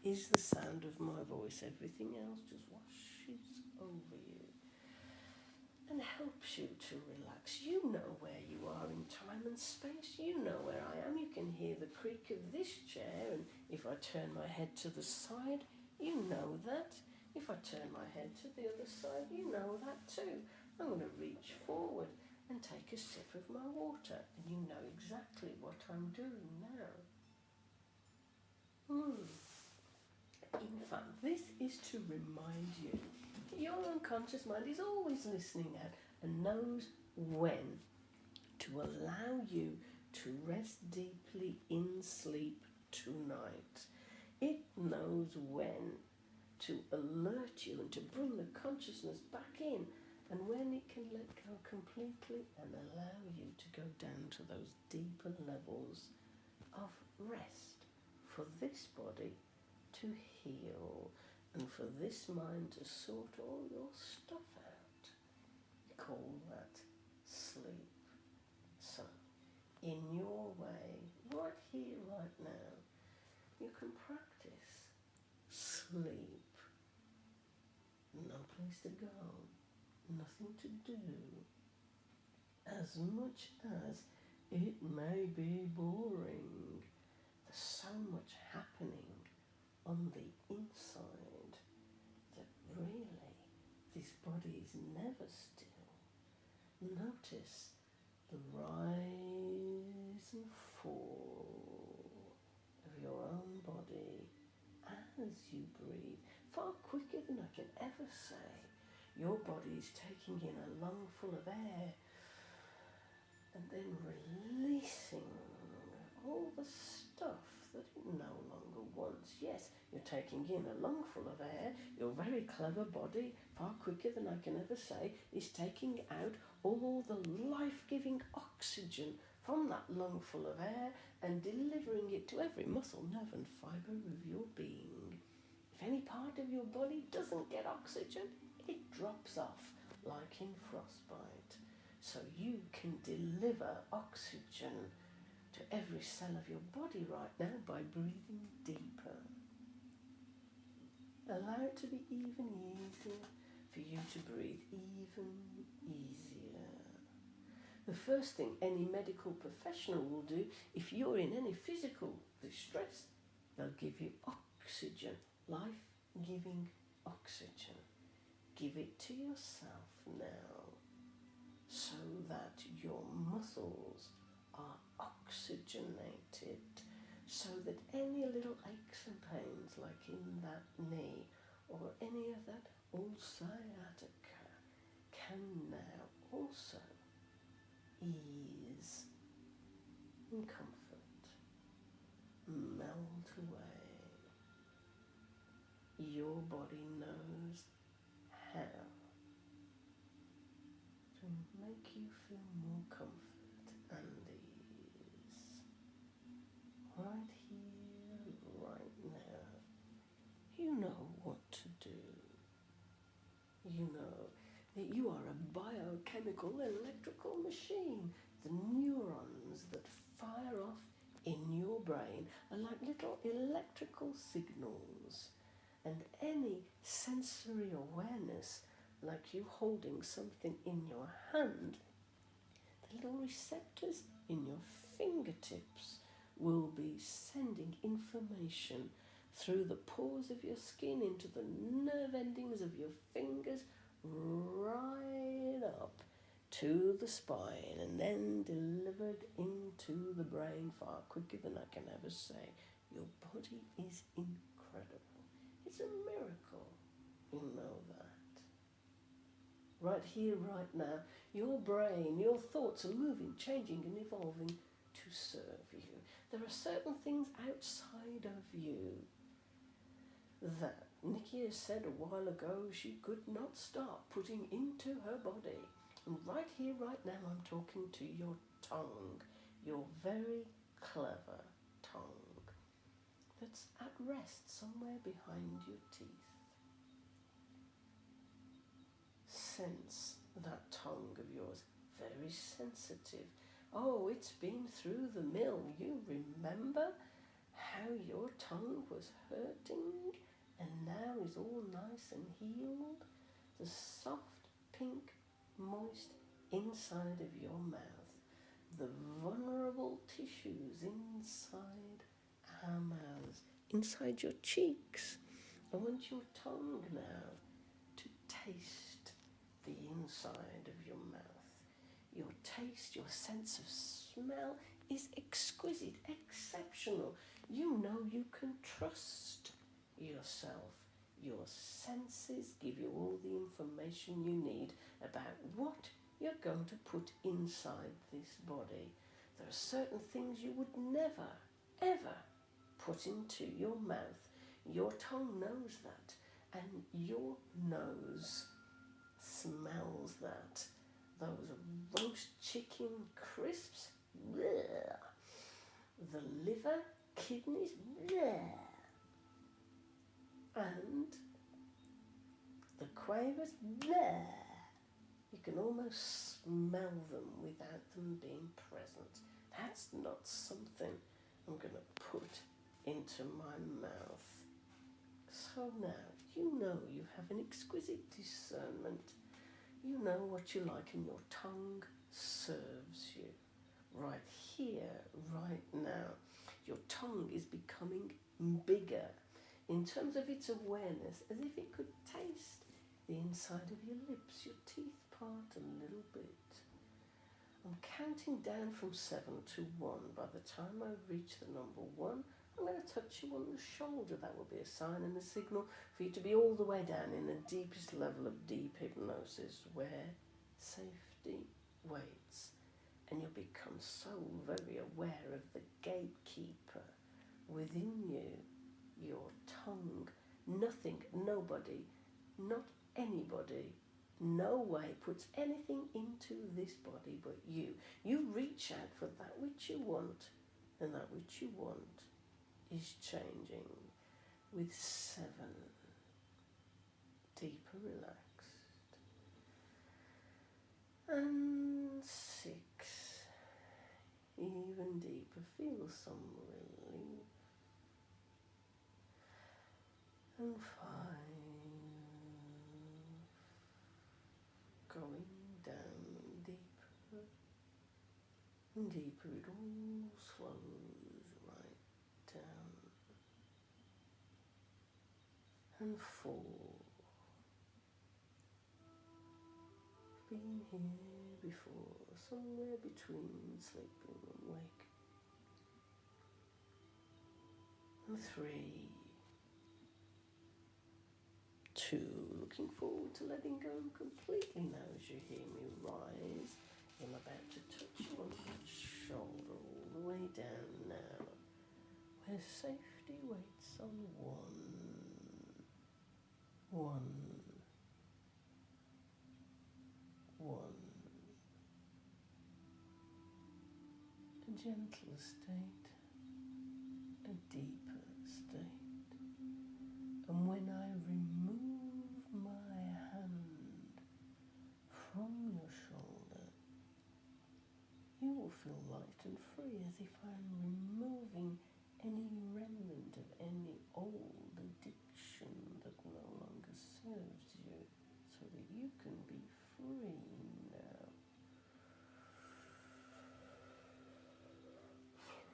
is the sound of my voice. Everything else just washes over you and helps you to relax. You know where you are in time and space. You know where I am. You can hear the creak of this chair, and if I turn my head to the side, you know that. If I turn my head to the other side, you know that too. I'm going to reach forward and take a sip of my water, and you know exactly what I'm doing now. In fact, this is to remind you that your unconscious mind is always listening out and knows when to allow you to rest deeply in sleep tonight. It knows when to alert you and to bring the consciousness back in, and when it can let go completely and allow you to go down to those deeper levels of rest for this body to heal and for this mind to sort all your stuff out. We call that sleep. So, in your way, right here, right now, you can practice sleep. No place to go, nothing to do. As much as it may be boring, there's so much happening on the inside that really this body is never still. Notice the rise and fall of your own body as you breathe, far quicker than I can ever say. Your body is taking in a lungful of air and then releasing all the stuff that it no longer wants. Yes, you're taking in a lungful of air. Your very clever body, far quicker than I can ever say, is taking out all the life-giving oxygen from that lungful of air and delivering it to every muscle, nerve and fibre of your being. If any part of your body doesn't get oxygen, it drops off like in frostbite. So you can deliver oxygen to every cell of your body right now by breathing deeper. Allow it to be even easier for you to breathe even easier. The first thing any medical professional will do, if you're in any physical distress, they'll give you oxygen, life-giving oxygen. Give it to yourself now so that your muscles are oxygenated, so that any little aches and pains like in that knee or any of that old sciatica can now also ease and comfort, melt away. Your body knows how to make you feel more comfort and ease. Right here, right now. You know what to do. You know that you are a biochemical electrical machine. The neurons that fire off in your brain are like little electrical signals. And any sensory awareness, like you holding something in your hand, the little receptors in your fingertips will be sending information through the pores of your skin into the nerve endings of your fingers, right up to the spine, and then delivered into the brain far quicker than I can ever say. Your body is incredible. It's a miracle. You know that. Right here, right now, your brain, your thoughts are moving, changing and evolving to serve you. There are certain things outside of you that Nikki has said a while ago she could not start putting into her body. And right here, right now, I'm talking to your tongue, your very clever tongue that's at rest somewhere behind your teeth. Sense that tongue of yours, very sensitive. Oh, it's been through the mill. You remember how your tongue was hurting and now is all nice and healed. The soft, pink, moist inside of your mouth. The vulnerable tissues inside our mouths, inside your cheeks. I want your tongue now to taste the inside of your mouth. Your taste, your sense of smell is exquisite, exceptional. You know you can trust yourself. Your senses give you all the information you need about what you're going to put inside this body. There are certain things you would never, ever put into your mouth. Your tongue knows that, and your nose smells that. Those roast chicken crisps, bleh. The liver, kidneys, bleh. And the quavers, bleh. You can almost smell them without them being present. That's not something I'm going to put into my mouth. So now, you know you have an exquisite discernment. You know what you like and your tongue serves you. Right here, right now, your tongue is becoming bigger in terms of its awareness, as if it could taste the inside of your lips, your teeth part a little bit. I'm counting down from 7 to 1. By the time I reach the number 1, I'm going to touch you on the shoulder. That will be a sign and a signal for you to be all the way down in the deepest level of deep hypnosis, where safety waits. And you'll become so very aware of the gatekeeper within you, your tongue. Nothing, nobody, not anybody, no way puts anything into this body but you. You reach out for that which you want, and that which you want is changing with 7. Deeper relaxed. And 6. Even deeper. Feel some relief. And 5. Going down deeper and deeper. It all slows right down. And 4. Been here before, somewhere between sleeping and wake. And 3. 2. Looking forward to letting go completely now as you hear me rise. I'm about to touch you on that shoulder all the way down now, where safety waits on 1. 1. 1. A gentler state, a deeper state. And when I remove my hand from your shoulder, you will feel light and free, as if I'm removing any remnant of any old addiction that no longer serves you, so that you can be free now.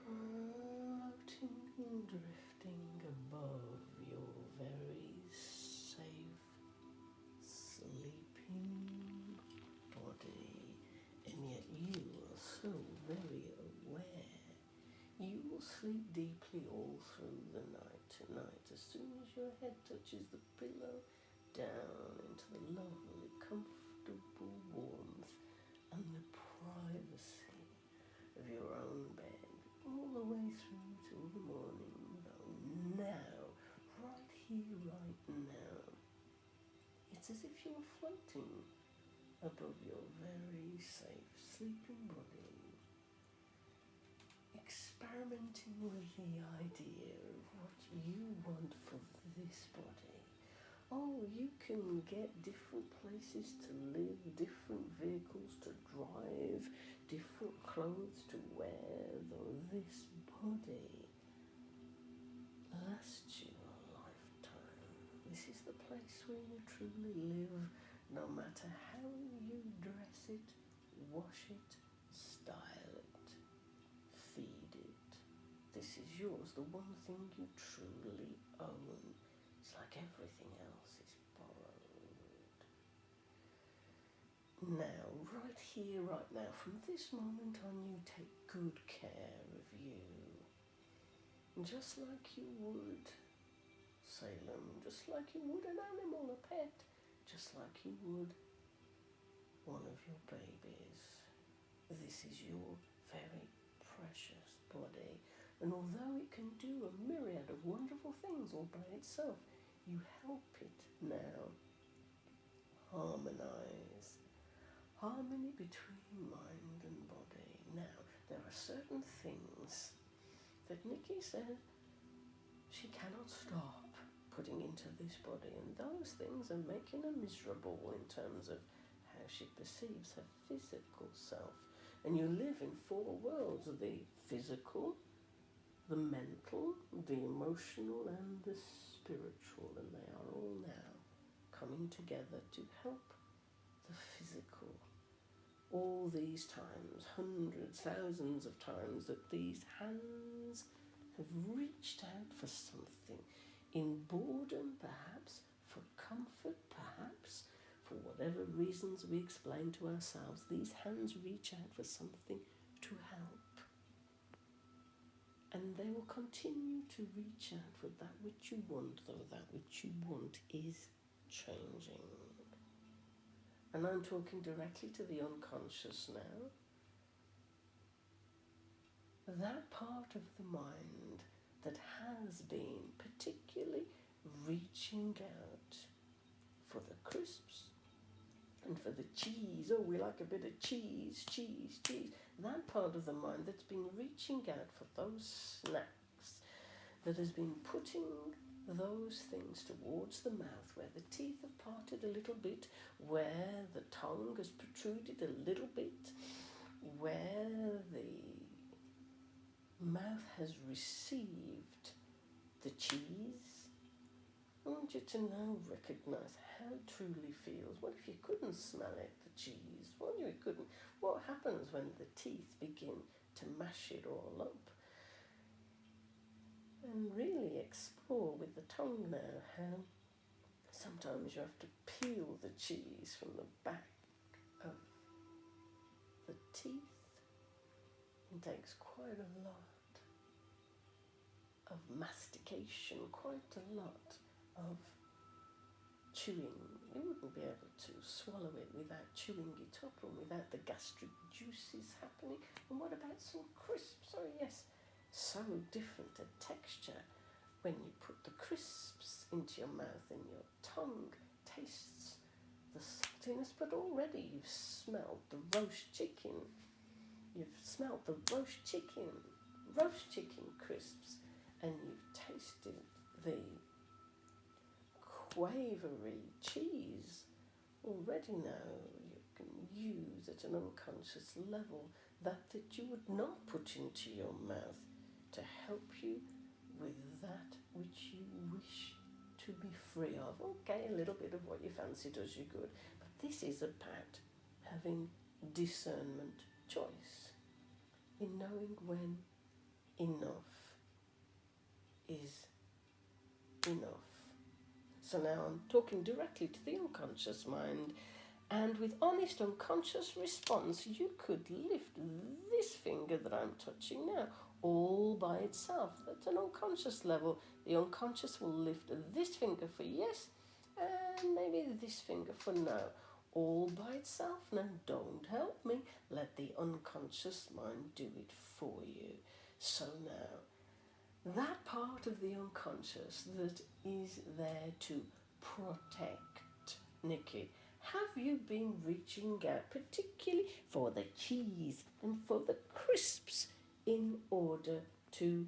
Floating and drifting above your very safe sleeping body, and yet you are so very aware. You will sleep deeply all through the night tonight. As soon as your head touches the pillow, down into the lovely, comfortable warmth and the privacy of your own bed, all the way through till the morning. Now, right here, right now, it's as if you're floating above your very safe sleeping body, experimenting with the idea of what you want for this body. Oh, you can get different places to live, different vehicles to drive, different clothes to wear, though this body last you a lifetime. This is the place where you truly live, no matter how you dress it, wash it, style it, feed it. This is yours, the one thing you truly own. It's like everything else is borrowed. Now, right here, right now, from this moment on, you take good care of you. Just like you would Salem, just like you would an animal, a pet, just like you would one of your babies. This is your very precious body, and although it can do a myriad of wonderful things all by itself, you help it now harmonize. Harmony between mind and body. Now, there are certain things that Nikki said she cannot stop putting into this body, and those things are making her miserable in terms of how she perceives her physical self. And you live in four worlds: the physical, the mental, the emotional, and the spiritual, and they are all now coming together to help the physical. All these times, hundreds, thousands of times, that these hands have reached out for something, in boredom perhaps, for comfort perhaps, for whatever reasons we explain to ourselves, these hands reach out for something to help. And they will continue to reach out for that which you want, though that which you want is changing. And I'm talking directly to the unconscious now. That part of the mind that has been particularly reaching out for the crisps and for the cheese. Oh, we like a bit of cheese, cheese, cheese. That part of the mind that's been reaching out for those snacks, that has been putting those things towards the mouth, where the teeth have parted a little bit, where the tongue has protruded a little bit, where the mouth has received the cheese. I want you to now recognize how it truly feels. What if you couldn't smell it, the cheese? What if you couldn't? What happens when the teeth begin to mash it all up? And really explore with the tongue now how sometimes you have to peel the cheese from the back of the teeth. It takes quite a lot of mastication, quite a lot of chewing. You wouldn't be able to swallow it without chewing it up and without the gastric juices happening. And what about some crisps? Oh yes, so different a texture when you put the crisps into your mouth and your tongue tastes the saltiness, but already you've smelled the roast chicken. You've smelled the roast chicken crisps, and you've tasted the quavery cheese. Already now you can use at an unconscious level that you would not put into your mouth to help you with that which you wish to be free of. Okay, a little bit of what you fancy does you good, but this is about having discernment, choice, in knowing when enough is enough. So now I'm talking directly to the unconscious mind, and with honest unconscious response, you could lift this finger that I'm touching now, all by itself. At an unconscious level, the unconscious will lift this finger for yes, and maybe this finger for no, all by itself. Now don't help me, let the unconscious mind do it for you. So now, that part of the unconscious that is there to protect, Nikki, have you been reaching out particularly for the cheese and for the crisps in order to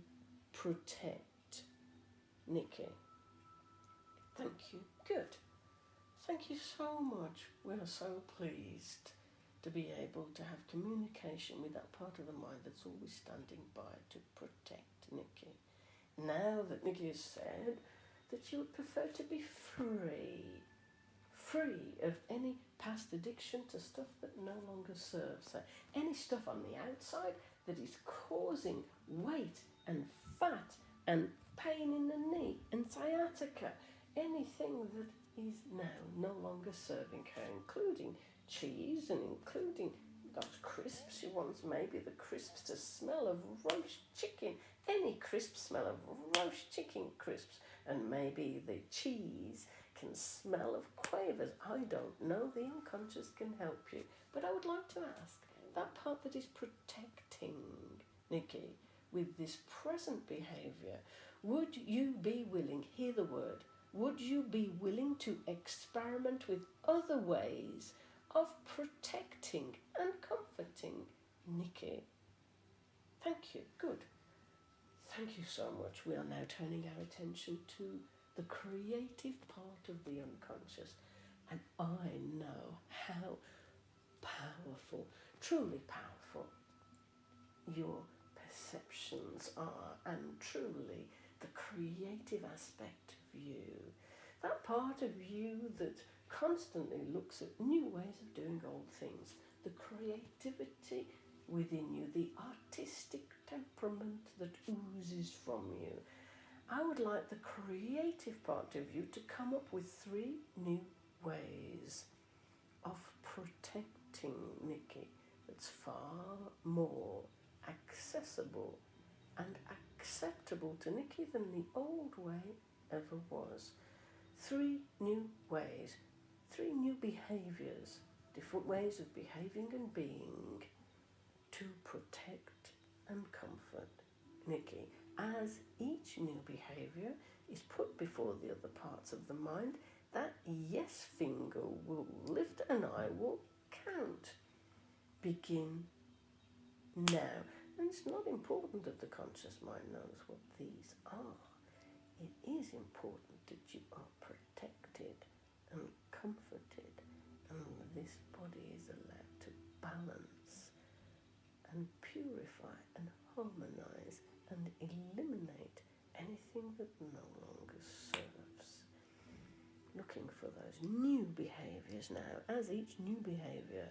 protect, Nikki? Thank you. Good. Thank you so much. We are so pleased to be able to have communication with that part of the mind that's always standing by to protect, Nikki. now that Nikki has said that you would prefer to be free of any past addiction to stuff that no longer serves. So any stuff on the outside that is causing weight and fat and pain in the knee and sciatica, anything that is now no longer serving her, including cheese and including those crisps. She wants maybe the crisps to smell of roast chicken, any crisp smell of roast chicken crisps, and maybe the cheese can smell of quavers. I don't know, the unconscious can help you. But I would like to ask, that part that is protecting Nikki with this present behaviour, would you be willing, hear the word, would you be willing to experiment with other ways of protecting and comforting Nikki? Thank you, good. Thank you so much. We are now turning our attention to the creative part of the unconscious. And I know how powerful, truly powerful, your perceptions are, and truly the creative aspect of you. That part of you that constantly looks at new ways of doing old things, the creativity within you, the artistic temperament that oozes from you. I would like the creative part of you to come up with 3 new ways of protecting Nikki that's far more accessible and acceptable to Nikki than the old way ever was. 3 new ways, 3 new behaviours, different ways of behaving and being to protect and comfort Nikki. As each new behaviour is put before the other parts of the mind, that yes finger will lift and I will count. Begin now. And it's not important that the conscious mind knows what these are. It is important that you are protected and comforted, and this body is allowed to balance and purify and harmonise and eliminate anything that no longer serves. Looking for those new behaviours now. As each new behaviour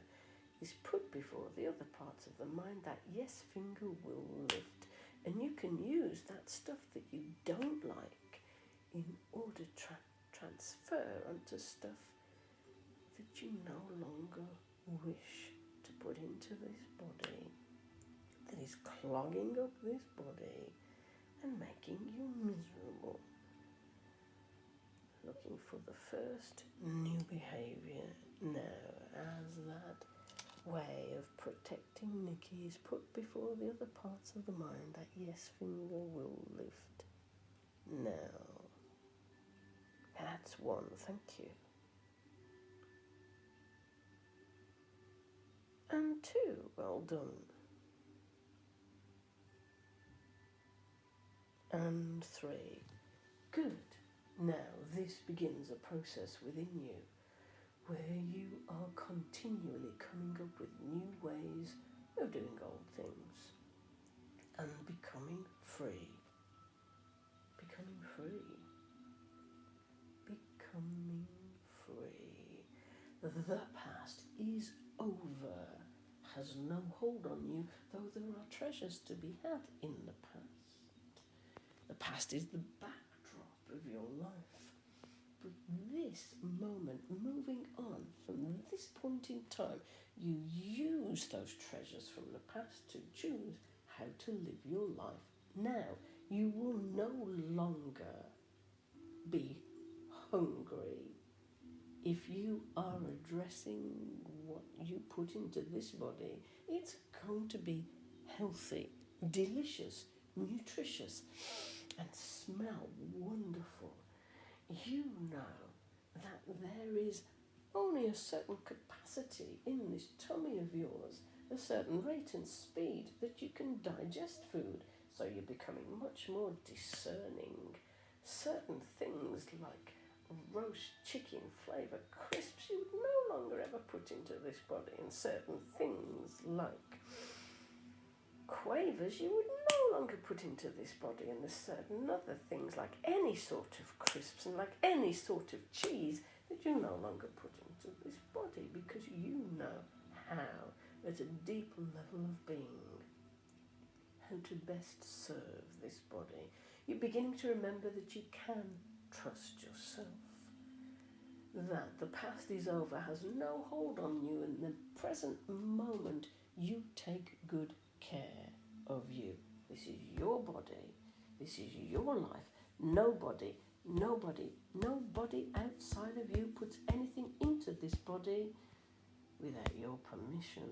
is put before the other parts of the mind, that yes finger will lift, and you can use that stuff that you don't like in order to transfer onto stuff that you no longer wish to put into this body, that is clogging up this body and making you miserable. Looking for the first new behaviour now, as that way of protecting Nikki is put before the other parts of the mind, that yes finger will lift now. That's 1, thank you. And 2, well done. And 3, good. Now this begins a process within you where you are continually coming up with new ways of doing old things and becoming free. Becoming free. Becoming free. The past is over, has no hold on you, though there are treasures to be had in the past. The past is the backdrop of your life. But this moment, moving on from this point in time, you use those treasures from the past to choose how to live your life now. You will no longer be hungry. If you are addressing what you put into this body, it's going to be healthy, delicious, nutritious, and smell wonderful. You know that there is only a certain capacity in this tummy of yours, a certain rate and speed that you can digest food, so you're becoming much more discerning. Certain things like roast chicken flavour crisps you would no longer ever put into this body, and certain things like quavers you would no longer put into this body, and there's certain other things like any sort of crisps and like any sort of cheese that you no longer put into this body, because you know how, at a deep level of being, how to best serve this body. You're beginning to remember that you can trust yourself, that the past is over, has no hold on you, in the present moment you take good care of you. This is your body, this is your life. Nobody outside of you puts anything into this body without your permission.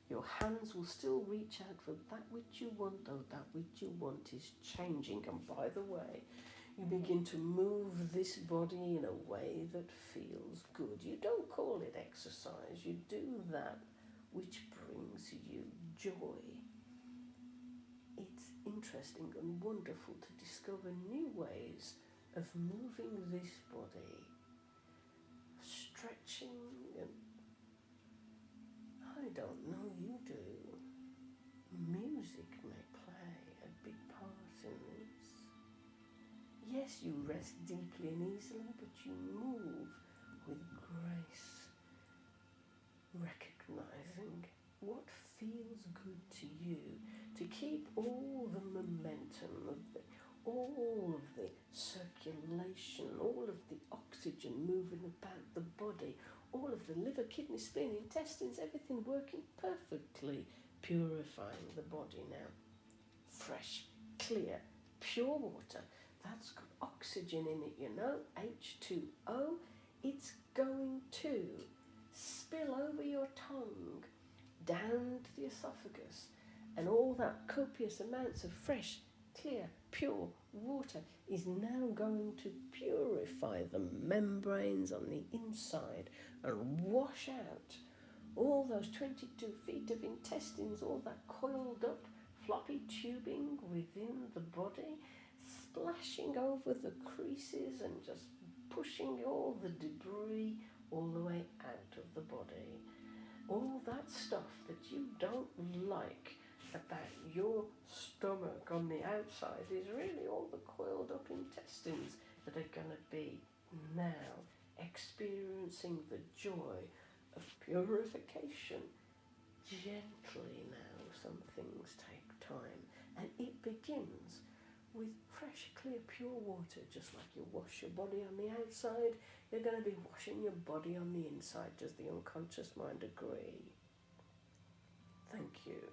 Your hands will still reach out for that which you want, though that which you want is changing. And by the way, you begin to move this body in a way that feels good. You don't call it exercise, you do that which brings you joy. It's interesting and wonderful to discover new ways of moving this body, stretching, and I don't know, you do. Music may play a big part in this. Yes, you rest deeply and easily, but you move with grace, recognizing what feels good to you, to keep all the momentum, all of the circulation, all of the oxygen moving about the body, all of the liver, kidney, spleen, intestines, everything working perfectly, purifying the body now. Fresh, clear, pure water. That's got oxygen in it, you know, H2O. It's going to spill over your tongue, down to the esophagus, and all that copious amounts of fresh, clear, pure water is now going to purify the membranes on the inside and wash out all those 22 feet of intestines, all that coiled up floppy tubing within the body, splashing over the creases and just pushing all the debris all the way out of the body. All that stuff that you don't like about your stomach on the outside is really all the coiled up intestines that are going to be now experiencing the joy of purification. Gently now, some things take time, and it begins with fresh, clear, pure water. Just like you wash your body on the outside, you're going to be washing your body on the inside. Does the unconscious mind agree? Thank you.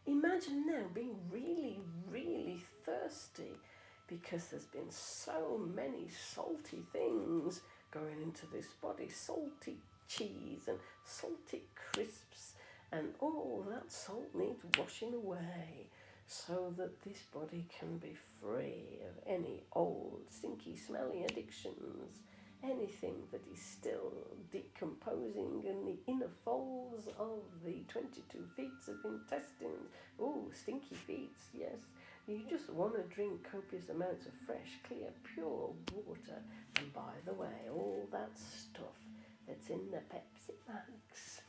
Imagine now being really, really thirsty because there's been so many salty things going into this body. Salty cheese and salty crisps, and all that salt needs washing away so that this body can be free of any old, stinky, smelly addictions, anything that is still decomposing in the inner folds of the 22 feet of intestines. Oh, stinky feet, yes. You just want to drink copious amounts of fresh, clear, pure water. And by the way, all that stuff that's in the Pepsi Max,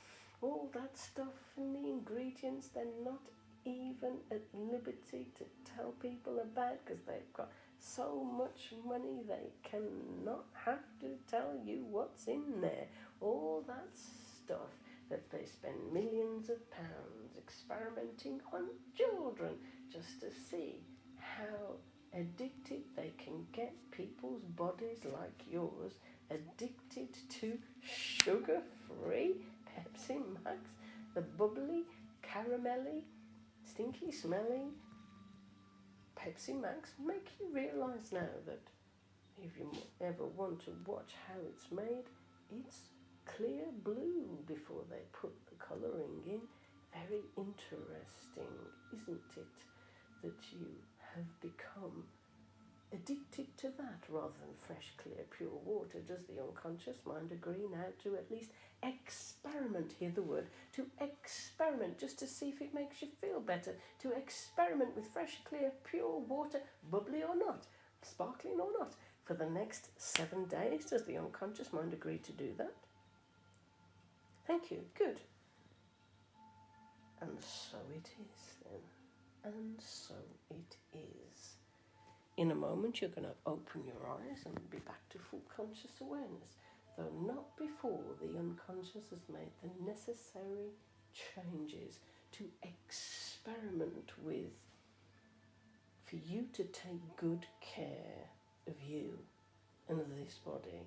all that stuff and the ingredients, they're not even at liberty to tell people about because they've got so much money they cannot have to tell you what's in there. All that stuff that they spend millions of pounds experimenting on children just to see how addicted they can get people's bodies like yours, addicted to sugar-free Pepsi Max, the bubbly, caramelly, stinky smelling Pepsi Max. Make you realise now that if you ever want to watch how it's made, it's clear blue before they put the colouring in. Very interesting, isn't it, that you have become addicted to that rather than fresh, clear, pure water? Does the unconscious mind agree now to at least experiment? Hear the word, to experiment, just to see if it makes you feel better, to experiment with fresh, clear, pure water, bubbly or not, sparkling or not, for the next 7 days. Does the unconscious mind agree to do that? Thank you. Good. And so it is then. And so it is. In a moment you're going to open your eyes and be back to full conscious awareness, though not before the unconscious has made the necessary changes to experiment with, for you to take good care of you and of this body.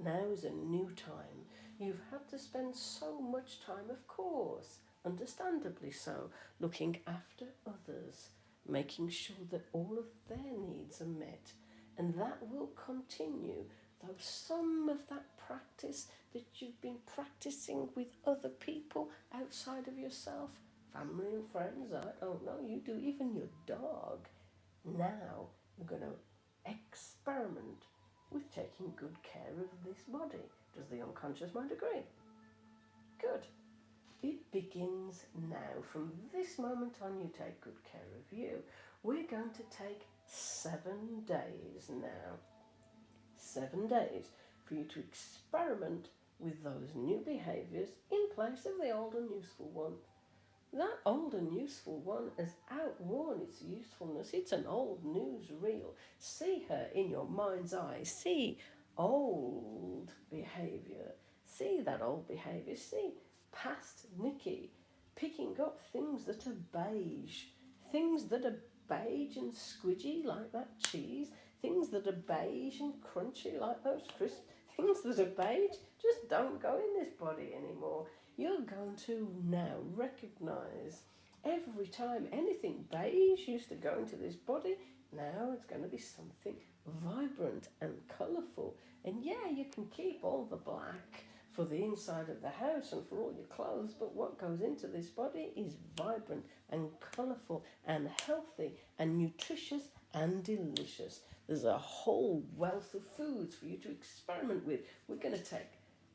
Now is a new time. You've had to spend so much time, of course, understandably so, looking after others, making sure that all of their needs are met. And that will continue, though some of that practice that you've been practicing with other people outside of yourself, family and friends, I don't know, you do, even your dog. Now you're going to experiment with taking good care of this body. Does the unconscious mind agree? Good. It begins now. From this moment on, you take good care of you. We're going to take 7 days now. 7 days for you to experiment with those new behaviours in place of the old and useful one. That old and useful one has outworn its usefulness. It's an old newsreel. See her in your mind's eye. See old behaviour. See that old behaviour. See past Nikki picking up things that are beige. Things that are beige and squidgy like that cheese. Things that are beige and crunchy like those crisps. Things that are beige just don't go in this body anymore. You're going to now recognise every time anything beige used to go into this body, now it's going to be something vibrant and colourful. And yeah, you can keep all the black for the inside of the house and for all your clothes, but what goes into this body is vibrant and colourful and healthy and nutritious and delicious. There's a whole wealth of foods for you to experiment with. We're going to take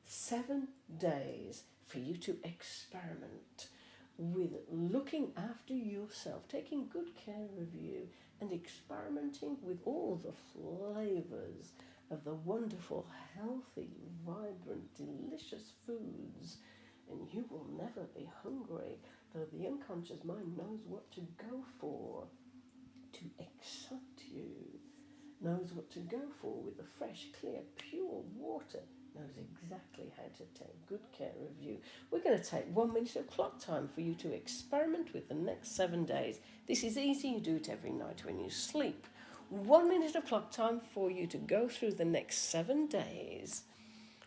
7 days for you to experiment with looking after yourself, taking good care of you, and experimenting with all the flavours of the wonderful, healthy, vibrant, delicious foods. And you will never be hungry, though the unconscious mind knows what to go for to excite you, knows what to go for with the fresh, clear, pure water, knows exactly how to take good care of you. We're going to take 1 minute of clock time for you to experiment with the next 7 days. This is easy, you do it every night when you sleep. 1 minute of clock time for you to go through the next 7 days,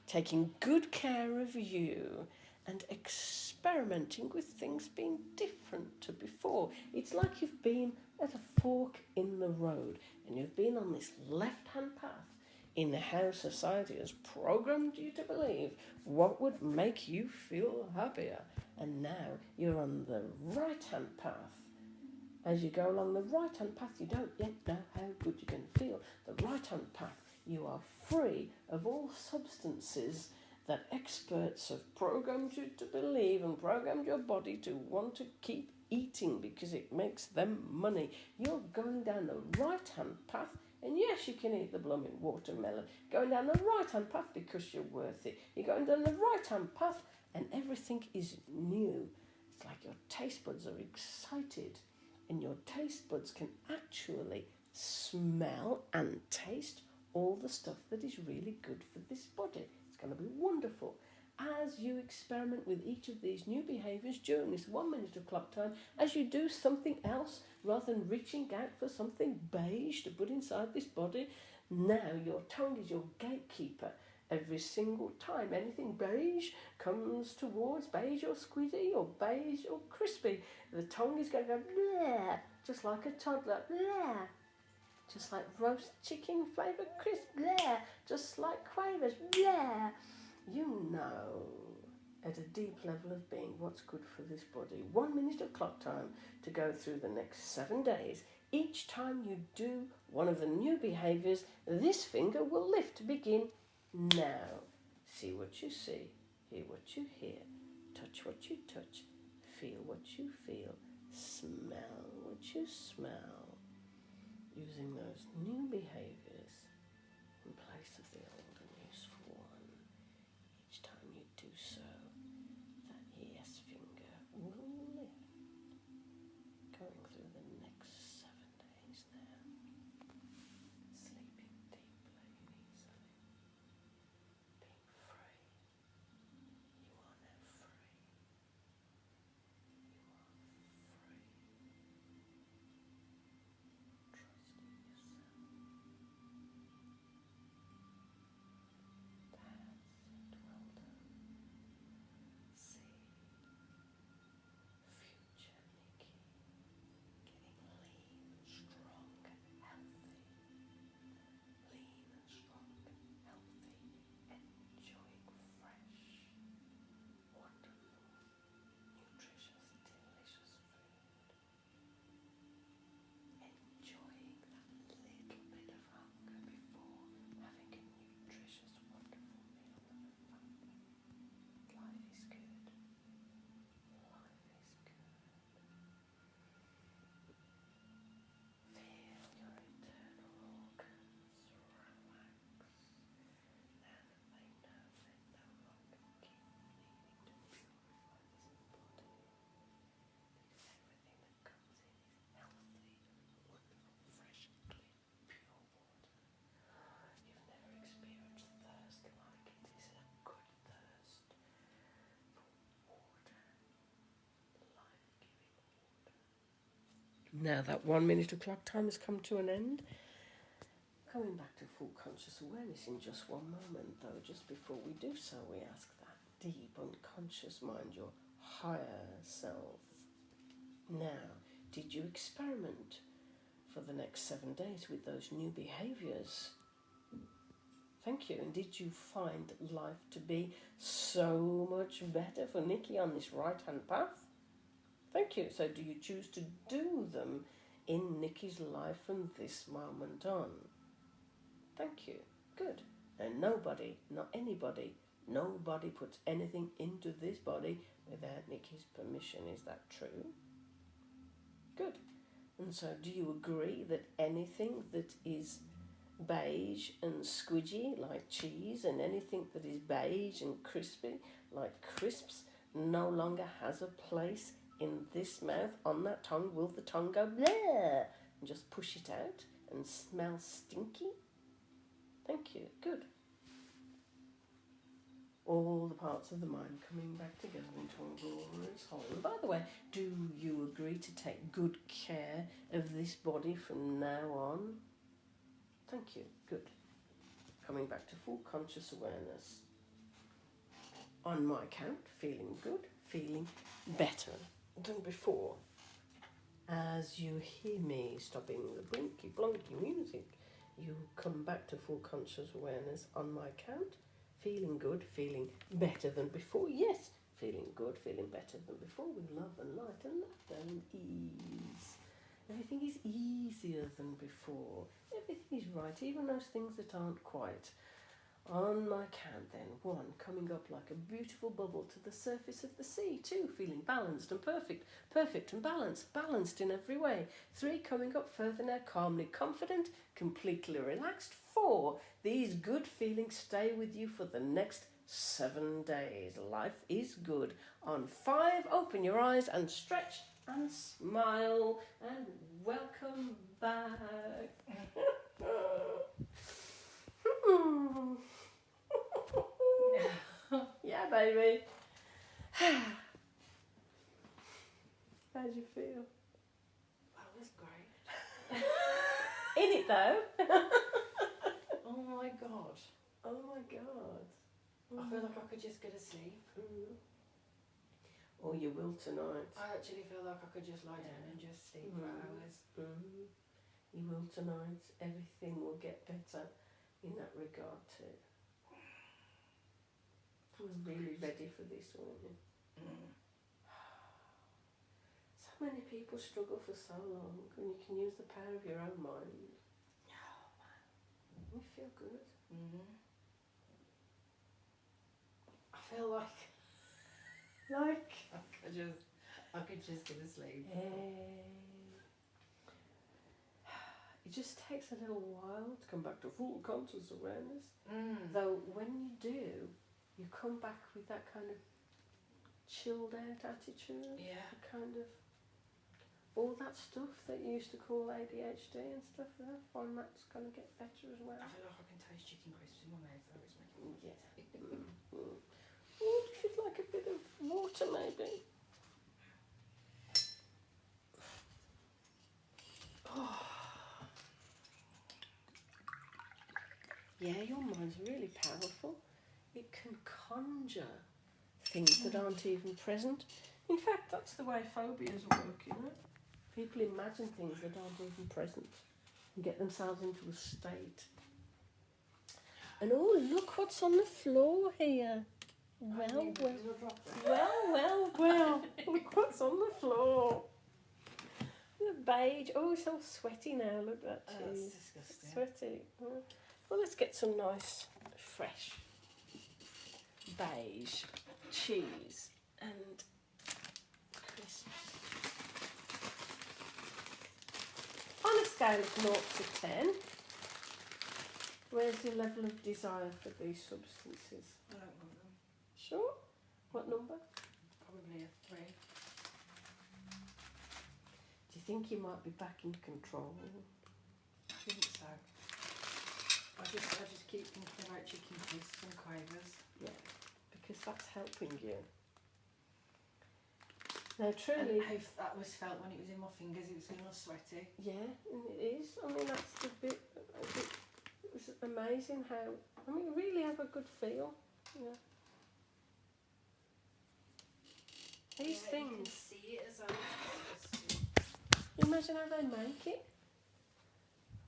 taking good care of you and experimenting with things being different to before. It's like you've been at a fork in the road and you've been on this left-hand path in how society has programmed you to believe what would make you feel happier. And now you're on the right-hand path. As you go along the right-hand path, you don't yet know how good you're going to feel. The right-hand path, you are free of all substances that experts have programmed you to believe and programmed your body to want to keep eating because it makes them money. You're going down the right-hand path, and yes, you can eat the blooming watermelon. Going down the right-hand path because you're worth it. You're going down the right-hand path, and everything is new. It's like your taste buds are excited, and your taste buds can actually smell and taste all the stuff that is really good for this body. It's going to be wonderful. As you experiment with each of these new behaviours during this 1 minute of clock time, as you do something else rather than reaching out for something beige to put inside this body, now your tongue is your gatekeeper. Every single time anything beige comes towards beige or squidgy or beige or crispy, the tongue is going to go bleh, just like a toddler, bleh. Just like roast chicken flavoured crisp, bleh. Just like Quavers, bleh. You know at a deep level of being what's good for this body. 1 minute of clock time to go through the next 7 days. Each time you do one of the new behaviours, this finger will lift. Begin now. See what you see, hear what you hear, touch what you touch, feel what you feel, smell what you smell. Using those new behaviours in place of the old and useful one. Each time you do so, that yes finger will lift. Now that 1 minute of clock time has come to an end. Coming back to full conscious awareness in just one moment, though, just before we do so, we ask that deep unconscious mind, your higher self. Now, did you experiment for the next 7 days with those new behaviours? Thank you. And did you find life to be so much better for Nikki on this right-hand path? Thank you. So do you choose to do them in Nikki's life from this moment on? Thank you. Good. And nobody, not anybody, nobody puts anything into this body without Nikki's permission. Is that true? Good. And so do you agree that anything that is beige and squidgy like cheese, and anything that is beige and crispy like crisps no longer has a place in this mouth, on that tongue? Will the tongue go bleh and just push it out and smell stinky? Thank you. Good. All the parts of the mind coming back together into a glorious whole. And by the way, do you agree to take good care of this body from now on? Thank you. Good. Coming back to full conscious awareness. On my count, feeling good, feeling better than before. As you hear me stopping the blinky blonky music, you come back to full conscious awareness on my count. Feeling good, feeling better than before. Yes, feeling good, feeling better than before, with love and light and laughter and ease. Everything is easier than before. Everything is right, even those things that aren't quite. On my count then, 1, coming up like a beautiful bubble to the surface of the sea. 2, feeling balanced and perfect, perfect and balanced in every way. 3, coming up further now, calmly confident, completely relaxed. 4, these good feelings stay with you for the next 7 days. Life is good. On 5, open your eyes and stretch and smile and welcome back. Yeah, baby. How'd you feel? That was great. In it though. Oh my god. Oh my god. I feel like I could just go to sleep. Or you will tonight. I actually feel like I could just lie down and just sleep for hours. You will tonight. Everything will get better in that regard too. You were really ready for this, weren't you? So many people struggle for so long, and you can use the power of your own mind. You feel good. I feel like I could just go to sleep. It just takes a little while to come back to full conscious awareness. Though when you do, you come back with that kind of chilled out attitude. Yeah. Kind of all that stuff that you used to call ADHD and stuff. I find that's going to get better as well. I feel like I can taste chicken crisps in my mouth though. It's making me Would you like a bit of water maybe? Yeah, your mind's really powerful. It can conjure things that aren't even present. In fact, that's the way phobias work, you know. People imagine things that aren't even present and get themselves into a state. And oh, look what's on the floor here. Well. Look what's on the floor. The beige. Oh, it's all sweaty now. Look at that cheese. That's disgusting. Sweaty. Well, let's get some nice, fresh, beige cheese and crisps. On a scale of 0 to 10, where's your level of desire for these substances? I don't want them. Sure? What number? Probably a 3. Do you think you might be back in control? I think so. I just keep thinking about chicken crisps and quavers. Yeah, because that's helping you. No, truly. And how that was felt when it was in my fingers. It was a little sweaty. Yeah, and it is. I mean, that's the bit. It was amazing how. I mean, you really have a good feel. Yeah. These things. You can see it as well. You imagine how they make it?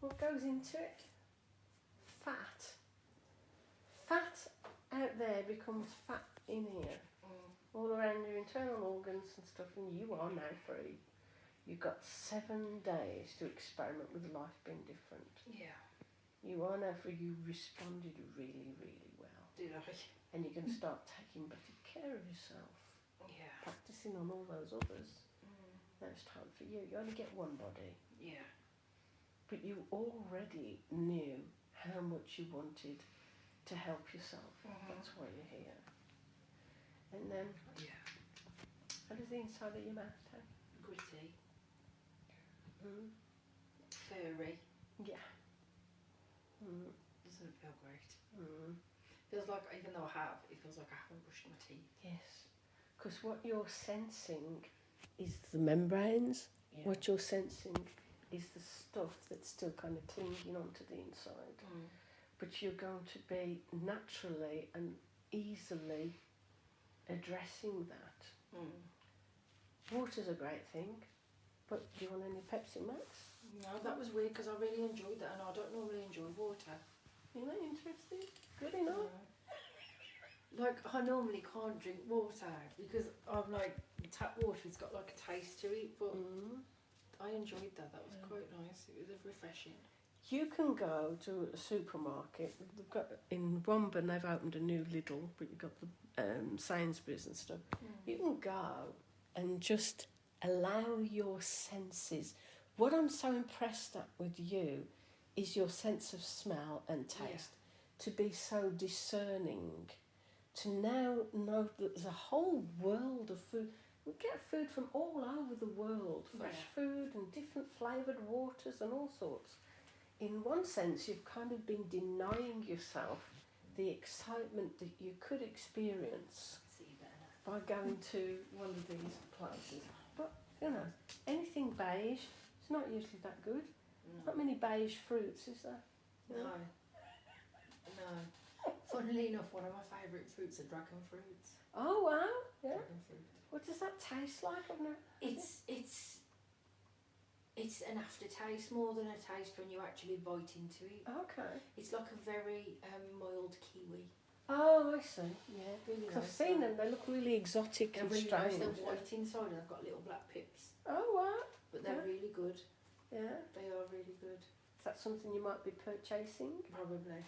What goes into it? Fat. Fat out there becomes fat in here. All around your internal organs and stuff, and you are now free. You've got 7 days to experiment with life being different. Yeah. You are now free. You responded really, really well. Did I? And you're going to start taking better care of yourself. Yeah. Practicing on all those others. Now it's time for you. You only get one body. Yeah. But you already knew how much you wanted to help yourself. That's why you're here. And then, how does the inside of your mouth taste? Gritty. Furry. Yeah. Doesn't feel great. Feels like, even though I have, it feels like I haven't brushed my teeth. Yes. Because what you're sensing is the membranes. Yeah. What you're sensing is the stuff that's still kind of clinging onto the inside. But you're going to be naturally and easily addressing that. Water's a great thing, but do you want any Pepsi Max? No, that was weird because I really enjoyed that, and I don't normally enjoy water. You're not interested? Good enough. Like, I normally can't drink water because I'm like, tap water, it's got like a taste to it, but I enjoyed that. That was quite nice. It was refreshing. You can go to a supermarket. They've got in Womben. They've opened a new Lidl, but you've got the Sainsbury's and stuff. You can go and just allow your senses. What I'm so impressed at with you is your sense of smell and taste. To be so discerning, to now know that there's a whole world of food. We get food from all over the world, fresh food and different flavoured waters and all sorts. In one sense, you've kind of been denying yourself the excitement that you could experience by going to one of these places. But, you know, anything beige, it's not usually that good. Not many beige fruits, is there? No. Funnily enough, one of my favourite fruits are dragon fruits. Oh, wow. Yeah. Dragon fruit. What does that taste like? I've never... It's an aftertaste more than a taste when you actually bite into it. Okay. It's like a very mild kiwi. Oh, I see. Yeah. Really Because nice. I've seen them. They look really exotic They're and really strange. nice. They're white inside and they've got little black pips. Oh, wow. But they're really good. Yeah. They are really good. Is that something you might be purchasing? Probably.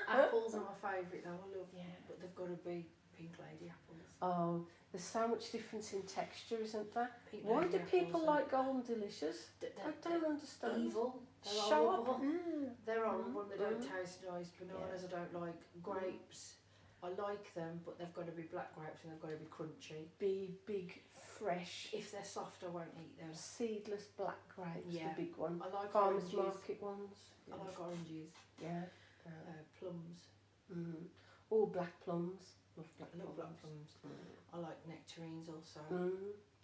Apples are my favourite though. I love them. Yeah. But they've got to be pink lady apples. Oh, there's so much difference in texture, isn't there? Pink Why lady do people apples like Golden Delicious? I don't understand. Evil. They're Sharp. horrible. They're horrible. They don't taste nice. Bananas I don't like. Grapes, I like them, but they've got to be black grapes and they've got to be crunchy. Be big, fresh. If they're soft, I won't eat them. Seedless black grapes, the big one. I like Farmers oranges. market ones. I like oranges. Yeah. Plums. All black plums. Love black I love black plums. plums. I like nectarines also.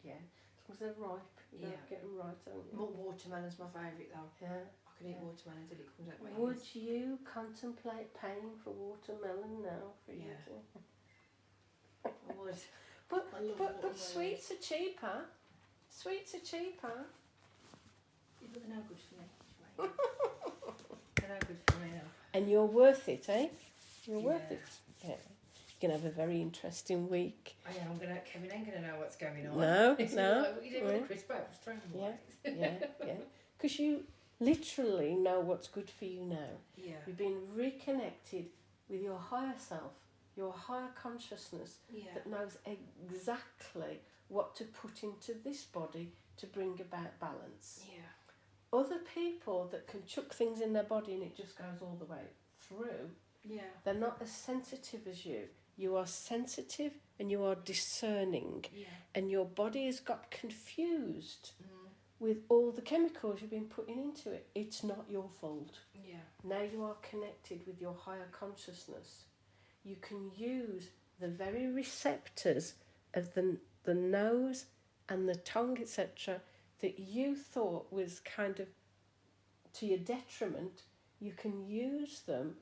Yeah. As long as they're ripe, you don't get them right, don't you? Watermelon's my favourite though. Yeah. I can eat watermelon until it comes out my Would ears. you contemplate paying for watermelon now for you to? I would. But I love but watermelon. sweets are cheaper. Sweets are cheaper. Yeah, but they're no good for me. They're no good for me now. And you're worth it, eh? You're worth Yeah. it. Yeah. You're going to have a very interesting week. Oh yeah, Kevin ain't going to know what's going on. No, He's no. Like, what are you doing with the crisp apples? Throw them away. Yeah. Because you literally know what's good for you now. Yeah. You've been reconnected with your higher self, your higher consciousness that knows exactly what to put into this body to bring about balance. Yeah. Other people that can chuck things in their body and it just goes all the way through, they're not as sensitive as you. You are sensitive and you are discerning, and your body has got confused with all the chemicals you've been putting into it. It's not your fault. Yeah. Now you are connected with your higher consciousness. You can use the very receptors of the the nose and the tongue, etc., that you thought was kind of to your detriment, you can use them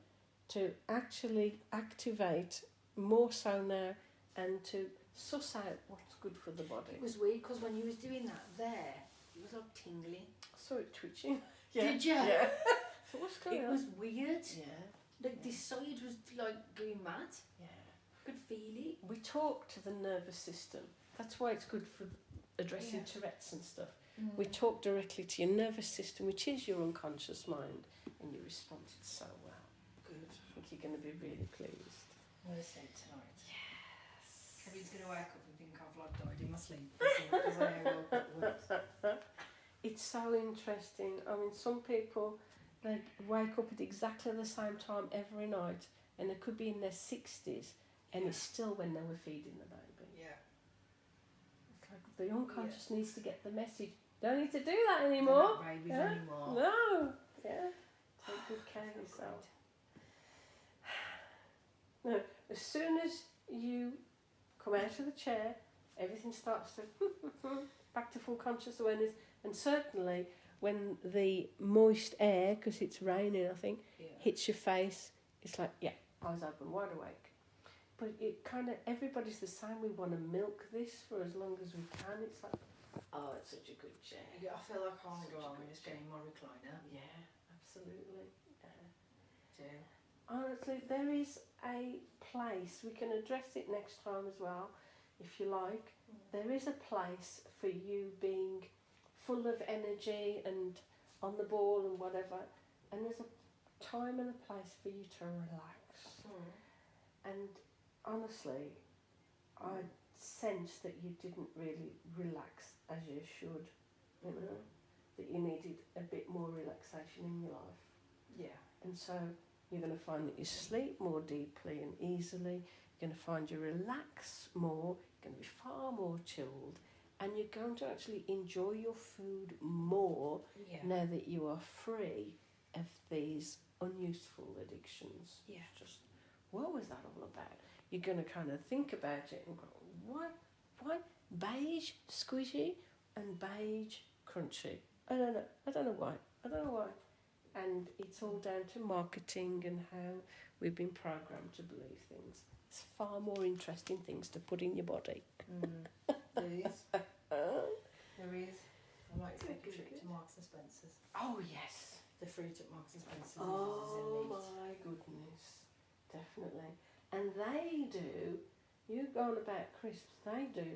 to actually activate more so now and to suss out what's good for the body. It was weird because when you was doing that there, it was like tingling. I saw it twitching. Did you? Yeah. So what's going on? It was weird. Yeah. Like this side was like going mad. Yeah. I could feel it. We talk to the nervous system. That's why it's good for addressing Tourette's and stuff. We talk directly to your nervous system, which is your unconscious mind, and you responded so well. Good. I think you're going to be really pleased. I'm going to sleep tonight. Yes. Kevin's going to wake up and think I've like died in my sleep. Because I woke up once. It's so interesting. I mean, some people, they wake up at exactly the same time every night, and they could be in their 60s, and it's still when they were feeding the baby. Yeah. It's like the unconscious needs to get the message. Don't need to do that anymore. They're not babies Yeah. anymore. No. Yeah. Take good care of yourself. No. As soon as you come out of the chair, everything starts to back to full conscious awareness, and certainly when the moist air, because it's raining, I think, hits your face, it's like, eyes open, wide awake. But it kind of, everybody's the same. We want to milk this for as long as we can. It's like, oh, it's such a good chair. Yeah, I feel like I want to go home and just get in my recliner. Yeah, absolutely. Yeah. Honestly, there is a place, we can address it next time as well, if you like. There is a place for you being full of energy and on the ball and whatever, and there's a time and a place for you to relax. And honestly, I sense that you didn't really relax as you should, you know, that you needed a bit more relaxation in your life. Yeah. And so you're going to find that you sleep more deeply and easily, you're going to find you relax more, you're going to be far more chilled, and you're going to actually enjoy your food more now that you are free of these unuseful addictions. Yeah. Just, what was that all about? You're going to kind of think about it and go, why beige squishy and beige crunchy? I don't know why. And it's all down to marketing and how we've been programmed to believe things. It's far more interesting things to put in your body. There is. There is. I might take a trip to Marks and Spencer's. Oh, yes. The fruit at Marks and Spencer's. Oh, my goodness. Definitely. And they do, you go on about crisps, they do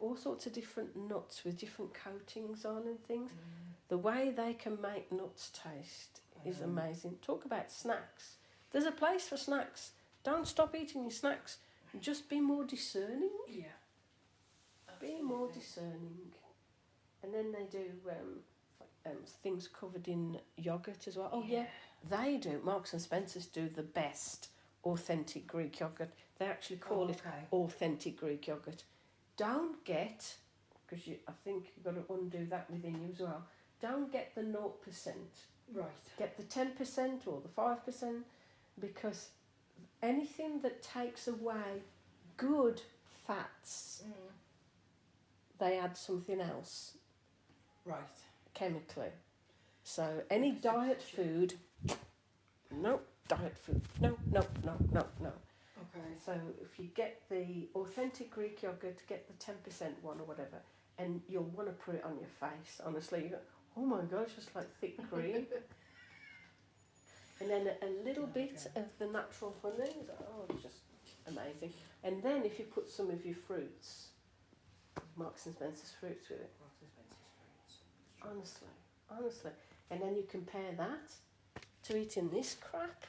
all sorts of different nuts with different coatings on and things. The way they can make nuts taste is amazing. Talk about snacks. There's a place for snacks. Don't stop eating your snacks. Just be more discerning. Yeah. Be more discerning. And then they do things covered in yoghurt as well. Oh, yeah. They do. Marks and Spencer's do the best authentic Greek yoghurt. They actually call it authentic Greek yoghurt. Don't get, because I think you've got to undo that within you as well, don't get the 0%. Right. Get the 10% or the 5%, because anything that takes away good fats, they add something else. Right. Chemically. So any diet food, no. Okay. So if you get the authentic Greek yogurt, get the 10% one or whatever, and you'll want to put it on your face. Honestly, you go, oh my gosh, it's like thick cream. And then a little bit of the natural honey. It's just amazing. And then if you put some of your fruits, Marks and Spencer's fruits with it. Marks and Spencer's fruits. Honestly. And then you compare that to eating this crap.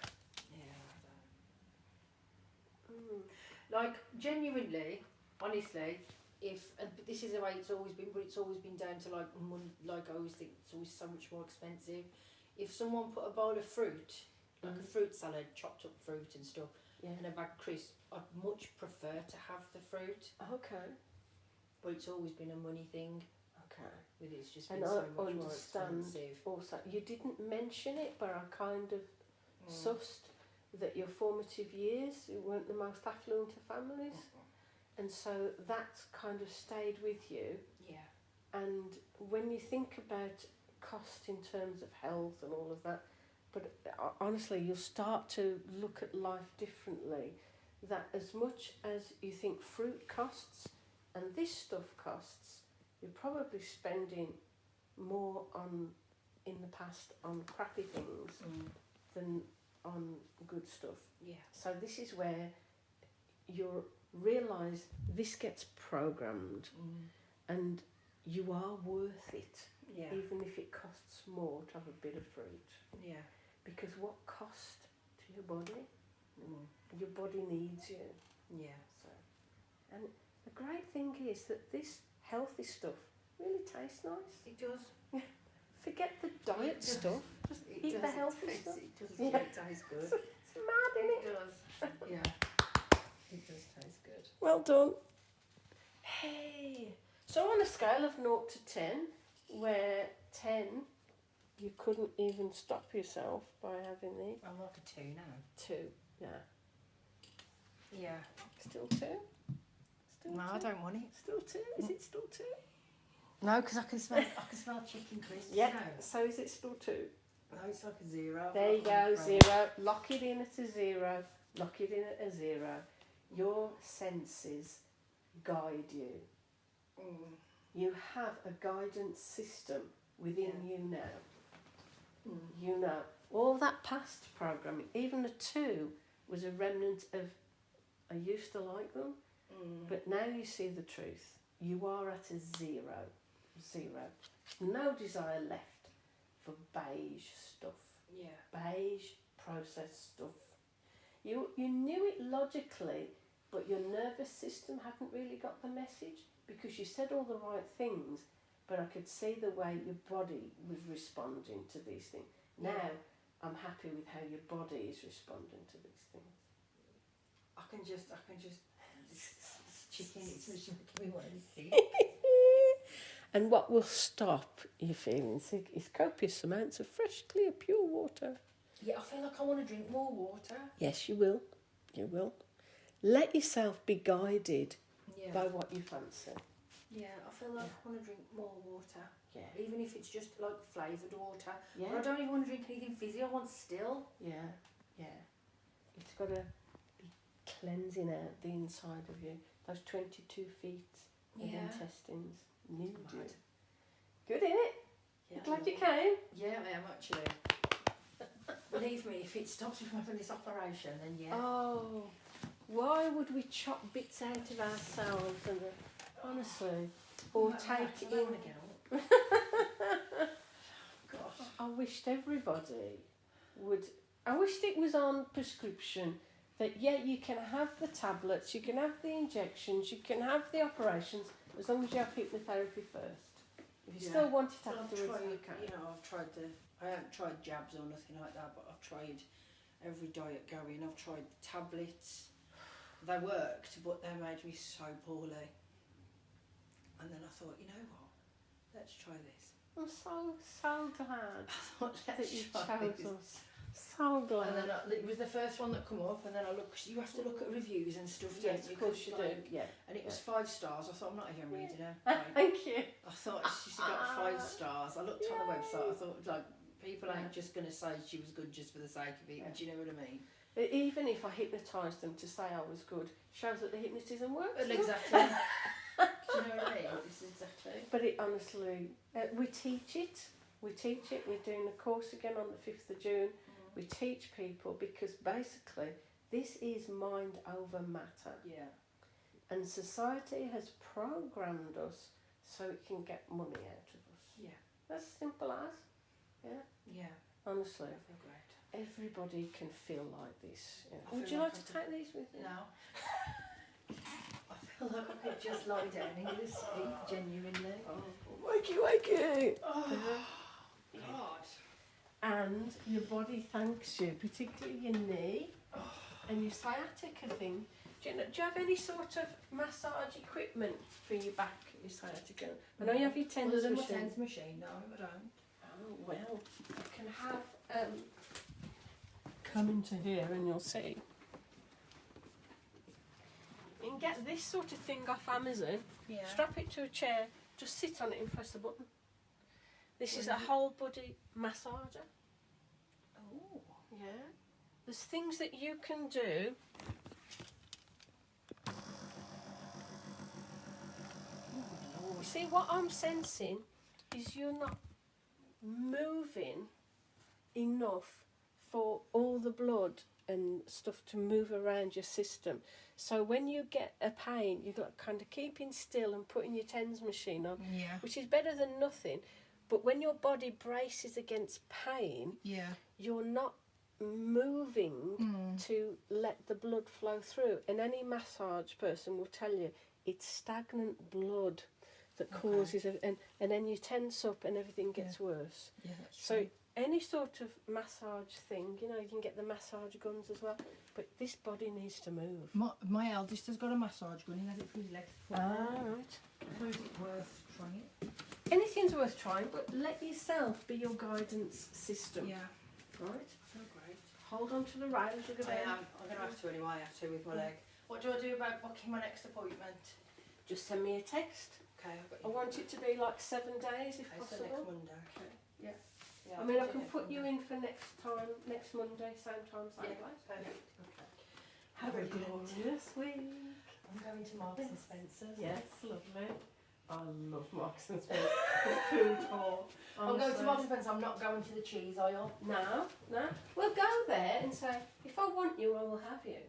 Like, genuinely, honestly, but this is the way it's always been, but it's always been down to, like, money. Like, I always think it's always so much more expensive. If someone put a bowl of fruit, like a fruit salad, chopped up fruit and stuff, and a bag of crisps, I'd much prefer to have the fruit. Okay. But it's always been a money thing. Okay. With it's just been so much more expensive. Also, you didn't mention it, but I kind of sussed that your formative years, you weren't the most affluent of families. And so that's kind of stayed with you. Yeah. And when you think about cost in terms of health and all of that, but honestly, you'll start to look at life differently. That as much as you think fruit costs and this stuff costs, you're probably spending more on, in the past, on crappy things than on good stuff. Yeah. So this is where you realise this gets programmed and you are worth it, Yeah. even if it costs more to have a bit of fruit. Yeah. Because what cost to your body? Your body needs you. Yeah. So, and the great thing is that this healthy stuff really tastes nice. It does. Forget the diet stuff. Just eat the healthy stuff. It does. Yeah. It tastes good. It's mad, isn't it? It does. Yeah. It does taste good. Well done. Hey. So on a scale of 0 to 10, where 10 you couldn't even stop yourself by having the I'm like a 2 now. 2, yeah. Yeah. Still 2? Still No, 2? I don't want it. Still 2? Is it still 2? No, because I can smell chicken crisps Yep. now. So is it still 2? No, it's like a 0. There you go, 0. Lock it in at a 0. Lock it in at a 0. Your senses guide you. You have a guidance system within you now. You know, all that past programming, even a 2 was a remnant of, I used to like them, but now you see the truth. You are at a 0. 0. No desire left for beige stuff. Yeah. Beige processed stuff. You knew it logically, but your nervous system hadn't really got the message because you said all the right things, but I could see the way your body was responding to these things. Now I'm happy with how your body is responding to these things. I can just chicken, it's making me want to sick. And what will stop you feeling sick is copious amounts of fresh, clear, pure water. Yeah, I feel like I want to drink more water. Yes, you will. You will. Let yourself be guided by what you fancy. Yeah, I feel like I want to drink more water. Yeah. Even if it's just like flavoured water. Yeah. But I don't even want to drink anything fizzy, I want still. Yeah, yeah. It's got to be cleansing out the inside of you. Those 22 feet of intestines need you. Good, innit? Yeah, Glad you came. Yeah, I am actually. Believe me, if it stops me from having this operation, then yeah. Oh, why would we chop bits out of ourselves and honestly, or take in? Gosh. I wished everybody would. I wished it was on prescription. That you can have the tablets, you can have the injections, you can have the operations as long as you have hypnotherapy first. If you still want it afterwards, you can. You know, I haven't tried jabs or nothing like that, but I've tried every diet going. I've tried the tablets. They worked, but they made me so poorly. And then I thought, you know what? Let's try this. I'm so glad that you try chose this. us. So glad. And then it was the first one that come up, and then I looked. You have to look at reviews and stuff. Yes, don't of course you do. Yeah. And it was 5 stars. I thought, I'm not even reading it. Thank you. I thought she's got 5 stars. I looked on the website. I thought, like, people ain't just going to say she was good just for the sake of it. Do you know what I mean? Even if I hypnotised them to say I was good, shows that the hypnotism works. Well, exactly. Do you know what I mean? It's exactly. But it honestly, we teach it. We teach it. We're doing a course again on the 5th of June. We teach people because basically this is mind over matter. Yeah. And society has programmed us so it can get money out of us. Yeah. That's simple as. Yeah. Yeah. Honestly. I feel great. Everybody can feel like this. You know. I Would feel you like like I to take these with you? No. I feel like I could just lie down in this seat, genuinely. Oh, wakey. Oh, God. And your body thanks you, particularly your knee and your sciatica thing. Do you have any sort of massage equipment for your back, your sciatica? I know you have your TENS Other than my machine. TENS machine, no, I don't. Oh, well, you can have, come into here and you'll see. You can get this sort of thing off Amazon. Yeah. Strap it to a chair, just sit on it and press the button. This is a whole body massager. Oh. Yeah. There's things that you can do. You see, what I'm sensing is you're not moving enough for all the blood and stuff to move around your system. So when you get a pain, you've got kind of keeping still and putting your TENS machine on, Yeah. which is better than nothing. But when your body braces against pain, Yeah. you're not moving to let the blood flow through. And any massage person will tell you it's stagnant blood that causes it, and then you tense up and everything gets worse. Yeah, that's So true. any sort of massage thing, you know, you can get the massage guns as well, but this body needs to move. My eldest has got a massage gun. He has it for his legs. Right. So is it worth trying it? Anything's worth trying, but let yourself be your guidance system. Yeah. Right? So great. Hold on to the rails. You're I gonna am. I'm going to have to anyway. I have to with my leg. What do I do about booking my next appointment? just send me a text. Okay, I've got I want it to be like 7 days if so next possible. Monday. Okay. Yeah. Yeah, I mean, I I'll do can next put you Monday. in for next Monday, same time, same Yeah, place. perfect. Okay. Have a Brilliant. glorious week. I'm going to Marks and Spencer's. Yes, lovely. I love Marks and Spencer. The food hall. I'm going to honestly. Marks and Spencer. I'm not going to the cheese aisle. No. We'll go there and say, if I want you, I will have you.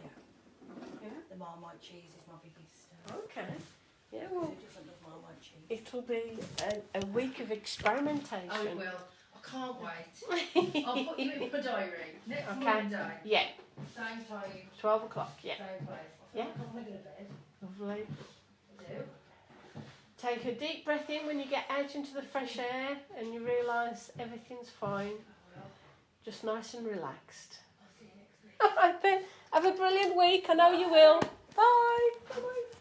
Yeah. Yeah. The Marmite cheese is my biggest. Okay. Yeah, well, Who doesn't love Marmite cheese? it'll be a week of experimentation. Oh, it will. I can't wait. I'll put you in my diary. Next Okay. Monday. Yeah, Same time. 12 o'clock, yeah. Same place. Yeah. I'm going to go to bed. Lovely. I do. Take a deep breath in when you get out into the fresh air and you realise everything's fine. I will. Just nice and relaxed. I'll see you next week. All right then. Have a brilliant week. I know you will. Bye. Bye.